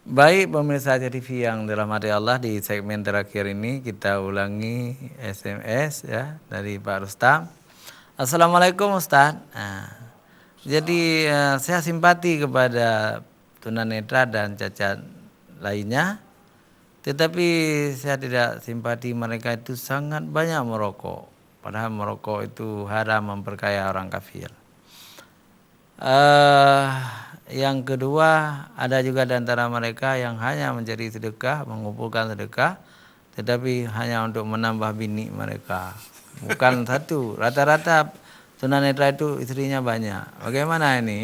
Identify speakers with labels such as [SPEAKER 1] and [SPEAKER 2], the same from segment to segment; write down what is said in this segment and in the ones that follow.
[SPEAKER 1] Baik pemirsa TV yang dirahmati Allah, di segmen terakhir ini kita ulangi SMS ya dari Pak Rustam. Assalamualaikum Ustaz. Nah, jadi saya simpati kepada tunanetra dan cacat lainnya, tetapi saya tidak simpati mereka itu sangat banyak merokok. Padahal merokok itu haram, memperkaya orang kafir. Yang kedua, ada juga di antara mereka yang hanya mencari sedekah, mengumpulkan sedekah, tetapi hanya untuk menambah bini mereka. Bukan satu, rata-rata tunanetra itu istrinya banyak. Bagaimana ini?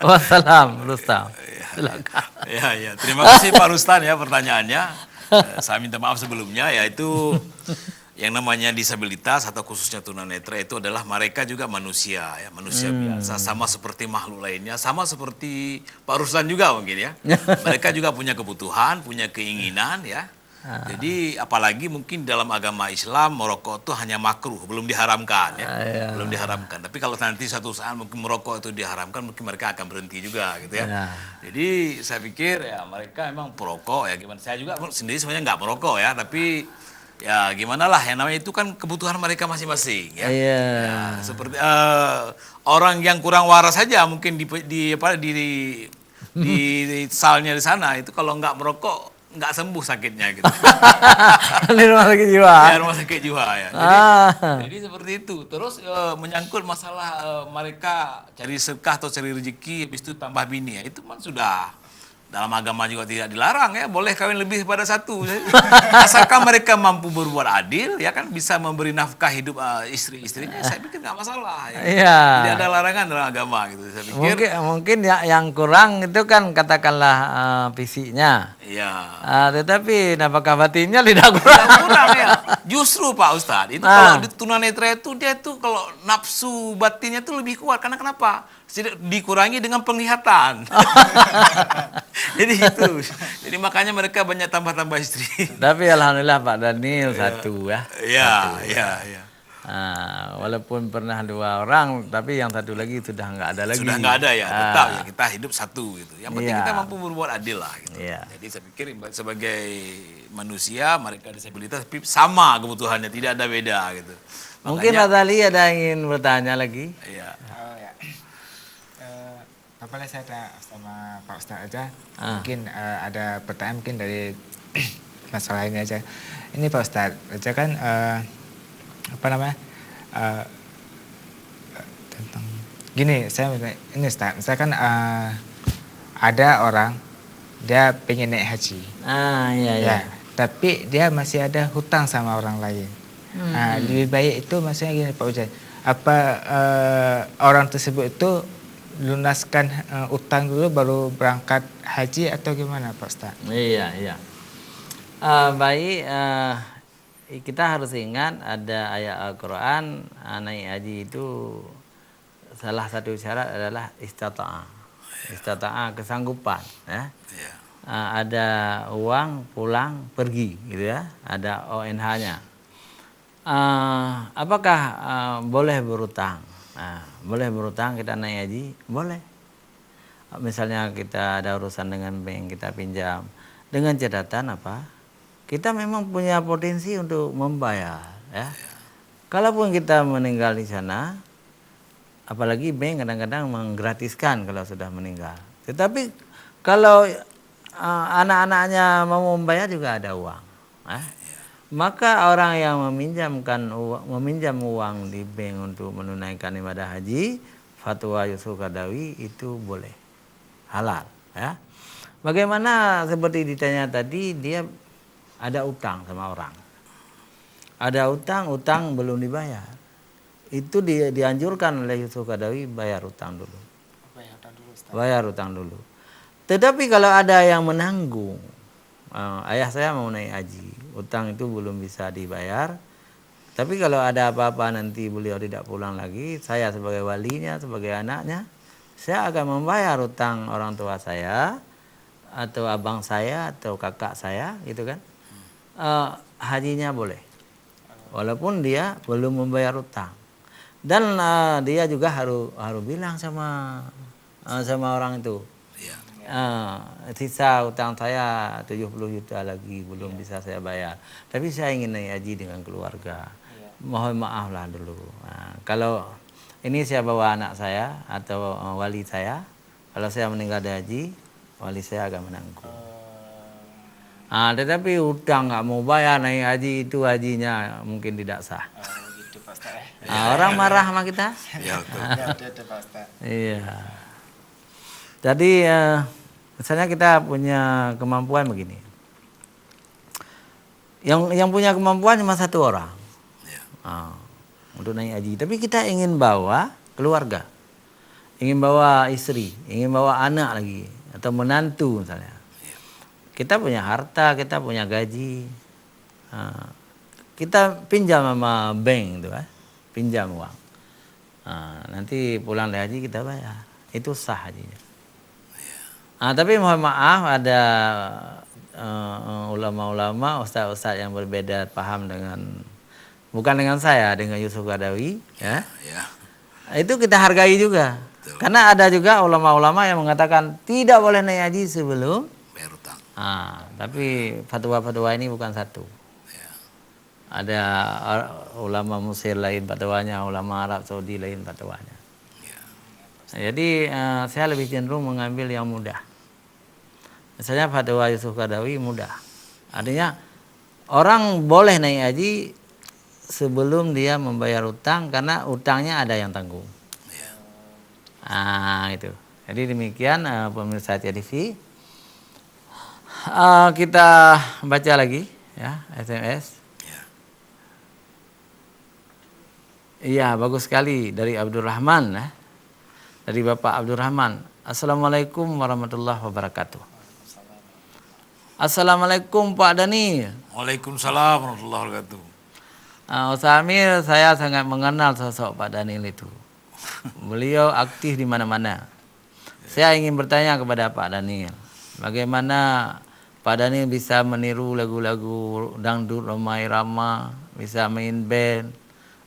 [SPEAKER 1] Wassalam, Rustam. Silakan.
[SPEAKER 2] Ya, terima kasih Pak Rustan ya pertanyaannya. Saya minta maaf sebelumnya, yaitu yang namanya disabilitas atau khususnya tunanetra itu adalah mereka juga manusia ya, manusia biasa sama seperti makhluk lainnya, sama seperti Pak Ruslan juga mungkin ya. Mereka juga punya kebutuhan, punya keinginan ya. Jadi apalagi mungkin dalam agama Islam merokok itu hanya makruh, belum diharamkan ya. Belum diharamkan. Tapi kalau nanti suatu saat mungkin merokok itu diharamkan, mungkin mereka akan berhenti juga gitu ya. Jadi saya pikir ya mereka emang perokok ya, gimana. Saya juga sendiri sebenarnya nggak merokok ya, tapi ya gimana lah, yang namanya itu kan kebutuhan mereka masing-masing ya. Ya, seperti orang yang kurang waras saja mungkin di salnya di sana itu kalau nggak merokok nggak sembuh sakitnya gitu.
[SPEAKER 1] Di rumah sakit jiwa.
[SPEAKER 2] Ya, rumah sakit jiwa ya. Jadi seperti itu. Terus menyangkut masalah mereka cari sedekah atau cari rezeki habis itu tambah bini ya, itu kan sudah dalam agama juga tidak dilarang ya, boleh kawin lebih daripada satu. Asalkan mereka mampu berbuat adil ya kan, bisa memberi nafkah hidup istri-istrinya, saya pikir nggak masalah ya. Tidak ada larangan dalam agama gitu. Saya pikir
[SPEAKER 1] mungkin ya, yang kurang itu kan katakanlah fisiknya.
[SPEAKER 2] Iya.
[SPEAKER 1] Tetapi apakah batinnya tidak kurang?
[SPEAKER 2] Kurang ya. Justru Pak Ustadz, itu kalau di tunanetra itu dia tuh kalau nafsu batinnya tuh lebih kuat, karena kenapa? Dikurangi dengan penglihatan. Jadi itu. Jadi makanya mereka banyak tambah-tambah istri.
[SPEAKER 1] Tapi alhamdulillah Pak Daniel satu ya.
[SPEAKER 2] Iya.
[SPEAKER 1] Walaupun pernah 2 orang, tapi yang satu lagi sudah nggak ada lagi.
[SPEAKER 2] Sudah nggak ada ya, tetap ya kita hidup satu gitu. Yang penting kita mampu berbuat adil lah gitu. Jadi saya pikir sebagai manusia mereka disabilitas sama kebutuhannya, tidak ada beda gitu.
[SPEAKER 1] Mungkin Pak Tali ada yang ingin bertanya lagi?
[SPEAKER 2] Iya.
[SPEAKER 3] Boleh saya tanya sama Pak Ustadz aja. Mungkin ada pertanyaan mungkin dari masalah ini aja. Ini Pak Ustadz, aja kan tentang gini, ini Ustadz, misalkan ada orang dia pengen naik haji.
[SPEAKER 1] Iya.
[SPEAKER 3] Tapi dia masih ada hutang sama orang lain. Lebih baik itu maksudnya gini Pak Ustadz. Apa orang tersebut itu lunaskan utang dulu baru berangkat haji atau gimana Pak Ustadz?
[SPEAKER 1] Iya. Baik, kita harus ingat ada ayat Al-Quran, naik haji itu salah satu syarat adalah istata'ah, kesanggupan ya. Ada uang pulang pergi gitu ya, ada ONH-nya. Apakah boleh berutang? Boleh berutang kita naik haji? Boleh. Misalnya kita ada urusan dengan bank, kita pinjam. Dengan catatan apa? Kita memang punya potensi untuk membayar. Ya. Kalaupun kita meninggal di sana, apalagi bank kadang-kadang menggratiskan kalau sudah meninggal. Tetapi kalau anak-anaknya mau membayar juga ada uang. Maka orang yang meminjam uang di bank untuk menunaikan ibadah haji, fatwa Yusuf Qaradawi itu boleh, halal ya. Bagaimana seperti ditanya tadi, dia ada utang sama orang, ada utang belum dibayar, itu dianjurkan oleh Yusuf Qaradawi bayar utang dulu. Bayar utang dulu. Tetapi kalau ada yang menanggung, ayah saya mau naik haji, utang itu belum bisa dibayar, tapi kalau ada apa-apa nanti beliau tidak pulang lagi, saya sebagai walinya, sebagai anaknya, saya akan membayar utang orang tua saya atau abang saya atau kakak saya gitu kan. Hajinya boleh walaupun dia belum membayar utang, dan dia juga harus bilang sama orang itu. Sisa hutang saya 70 juta lagi belum bisa saya bayar. Tapi saya ingin naik haji dengan keluarga. Mohon maaf lah dulu. Kalau ini saya bawa anak saya atau wali saya, kalau saya meninggal di haji, wali saya akan menanggung. Tetapi hutang nggak mau bayar naik haji itu hajinya mungkin tidak sah.
[SPEAKER 3] Gitu Pak Ustaz.
[SPEAKER 1] Orang marah sama kita.
[SPEAKER 2] Ya, betul.
[SPEAKER 3] Itu Pak Ustaz.
[SPEAKER 1] Iya. Jadi misalnya kita punya kemampuan begini. Yang punya kemampuan cuma satu orang.
[SPEAKER 2] Ya.
[SPEAKER 1] Untuk naik haji. Tapi kita ingin bawa keluarga. Ingin bawa istri, ingin bawa anak lagi atau menantu misalnya. Kita punya harta, kita punya gaji. Kita pinjam sama bank itu kan. Pinjam uang. Nanti pulang dari haji kita bayar. Itu sah hajinya. Tapi mohon maaf ada ulama-ulama, ustaz-ustaz yang berbeda paham dengan, bukan dengan saya, dengan Yusuf Qaradawi. Ya. Itu kita hargai juga.
[SPEAKER 2] Betul.
[SPEAKER 1] Karena ada juga ulama-ulama yang mengatakan tidak boleh naik haji sebelum
[SPEAKER 2] Bayar hutang.
[SPEAKER 1] tapi fatwa-fatwa ini bukan satu.
[SPEAKER 2] Ya.
[SPEAKER 1] Ada ulama Mesir lain fatwanya, ulama Arab Saudi lain fatwanya.
[SPEAKER 2] Ya.
[SPEAKER 1] Jadi saya lebih cenderung mengambil yang mudah. Misalnya fatwa Yusuf Qaradawi mudah. Artinya orang boleh naik haji sebelum dia membayar utang karena utangnya ada yang tanggung. Itu. Jadi demikian pemirsa TV. Kita baca lagi ya SMS. Iya, bagus sekali dari Abdurrahman ya. Dari Bapak Abdurrahman. Assalamualaikum warahmatullahi wabarakatuh. Assalamualaikum Pak Dani.
[SPEAKER 2] Waalaikumsalam warahmatullahi wabarakatuh.
[SPEAKER 1] Ustaz Amir, saya sangat mengenal sosok Pak Daniel itu. Beliau aktif di mana-mana. Saya ingin bertanya kepada Pak Daniel, bagaimana Pak Daniel bisa meniru lagu-lagu dangdut Rhoma Irama, bisa main band,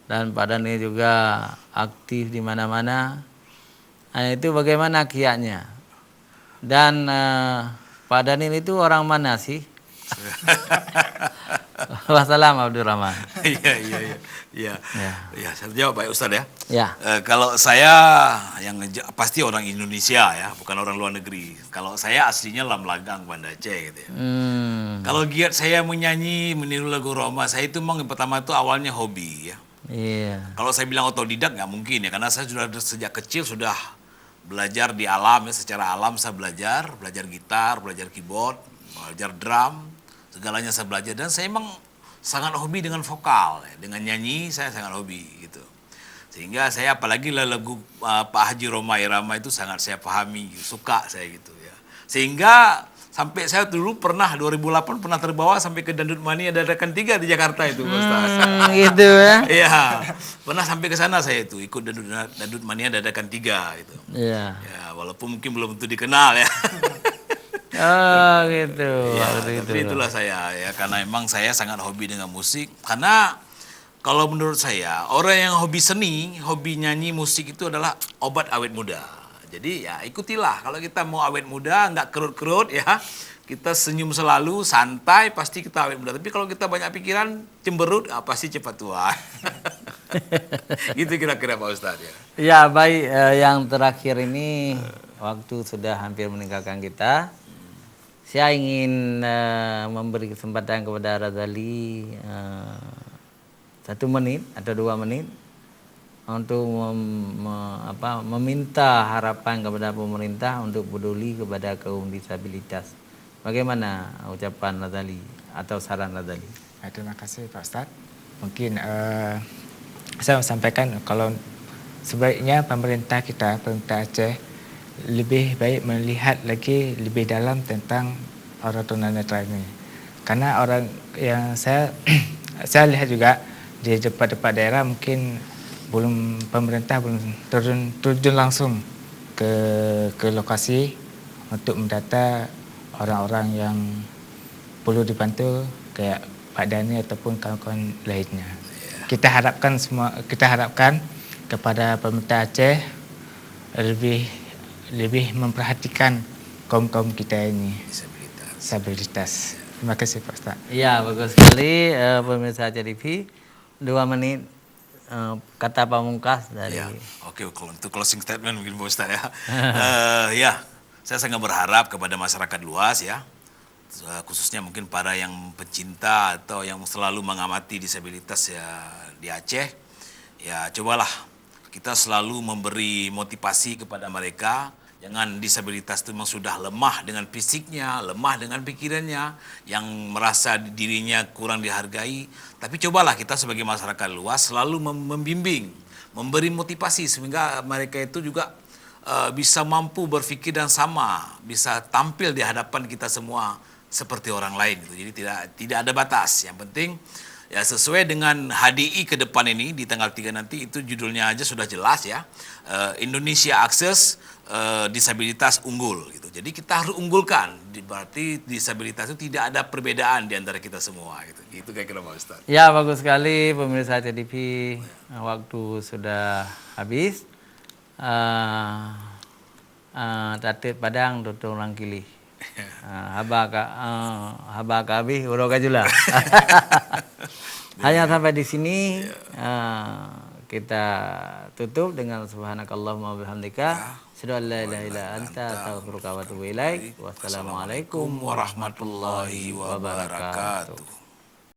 [SPEAKER 1] dan Pak Daniel juga aktif di mana-mana. Itu bagaimana kiatnya? Dan Pak Daniel itu orang mana sih? Wassalam Abdurrahman.
[SPEAKER 2] Iya. Saya jawab baik Ustaz ya.
[SPEAKER 1] Ya.
[SPEAKER 2] Kalau saya pasti orang Indonesia ya, bukan orang luar negeri. Kalau saya aslinya Lamlagang, Banda Aceh gitu ya. Kalau giat saya menyanyi, meniru lagu Rhoma, saya itu memang yang pertama itu awalnya hobi ya.
[SPEAKER 1] Iya.
[SPEAKER 2] Kalau saya bilang otodidak nggak mungkin ya, karena saya sudah sejak kecil sudah belajar di alam ya, secara alam saya belajar gitar, belajar keyboard, belajar drum, segalanya saya belajar, dan saya emang sangat hobi dengan vokal, ya. Dengan nyanyi saya sangat hobi gitu. Sehingga saya apalagi lagu Pak Haji Rhoma Irama itu sangat saya pahami, suka saya gitu ya. Sehingga sampai saya dulu pernah 2008 pernah terbawa sampai ke Dangdut Mania Dadakan 3 di Jakarta itu, Ustaz.
[SPEAKER 1] Gitu ya.
[SPEAKER 2] Iya, pernah sampai ke sana saya itu ikut Dangdut Mania Dadakan 3 itu.
[SPEAKER 1] Iya.
[SPEAKER 2] Ya, walaupun mungkin belum tentu dikenal ya.
[SPEAKER 1] Oh gitu.
[SPEAKER 2] Ya, tapi itulah saya ya, karena emang saya sangat hobi dengan musik. Karena kalau menurut saya orang yang hobi seni, hobi nyanyi musik itu adalah obat awet muda. Jadi ya ikutilah, kalau kita mau awet muda, nggak kerut-kerut ya, kita senyum selalu, santai, pasti kita awet muda. Tapi kalau kita banyak pikiran, cemberut, pasti cepat tua. Gitu kira-kira Pak Ustadz ya.
[SPEAKER 1] Ya baik, yang terakhir ini waktu sudah hampir meninggalkan kita. Saya ingin memberi kesempatan kepada Razali 1 menit atau 2 menit untuk meminta harapan kepada pemerintah untuk peduli kepada kaum disabilitas. Bagaimana ucapan Razali atau saran Razali?
[SPEAKER 3] Terima kasih Pak Ustaz. Mungkin saya sampaikan kalau sebaiknya pemerintah Aceh lebih baik melihat lagi lebih dalam tentang orang tunanetra ini. Karena orang yang saya lihat juga di tempat-tempat daerah mungkin pemerintah belum terjun langsung ke lokasi untuk mendata orang-orang yang perlu dibantu kayak Pak Dani ataupun kawan-kawan lainnya. Kita harapkan kepada pemerintah Aceh lebih memperhatikan kaum-kaum kita ini
[SPEAKER 2] Disabilitas.
[SPEAKER 3] disabilitas. Terima kasih Pak Ustaz.
[SPEAKER 1] Iya, bagus sekali pemirsa CTV. 2 menit kata pamungkas dari
[SPEAKER 2] Ya, oke, untuk closing statement mungkin Pak Ustaz ya. Ya, saya sangat berharap kepada masyarakat luas ya, khususnya mungkin para yang pencinta atau yang selalu mengamati disabilitas ya di Aceh, ya cobalah kita selalu memberi motivasi kepada mereka. Jangan disabilitas itu memang sudah lemah dengan fisiknya, lemah dengan pikirannya, yang merasa dirinya kurang dihargai. Tapi cobalah kita sebagai masyarakat luas selalu membimbing, memberi motivasi sehingga mereka itu juga bisa mampu berpikir dan sama, bisa tampil di hadapan kita semua seperti orang lain. Gitu. Jadi tidak ada batas. Yang penting ya sesuai dengan HDI ke depan ini di tanggal 3 nanti, itu judulnya aja sudah jelas ya. Indonesia Akses Disabilitas Unggul gitu. Jadi kita harus unggulkan. Berarti disabilitas itu tidak ada perbedaan di antara kita semua gitu. Itu kira-kira Pak Ustaz.
[SPEAKER 1] Ya, bagus sekali pemirsa CTV. Waktu sudah habis. Tatit Padang tutung Langkili. Haba kabih uroka jula. Hanya sampai di sini kita tutup dengan subhanakallahumma wabihamdika asyhadu an la ilaha illa anta astaghfiruka wa atubu ilaik. Wassalamualaikum warahmatullahi wabarakatuh.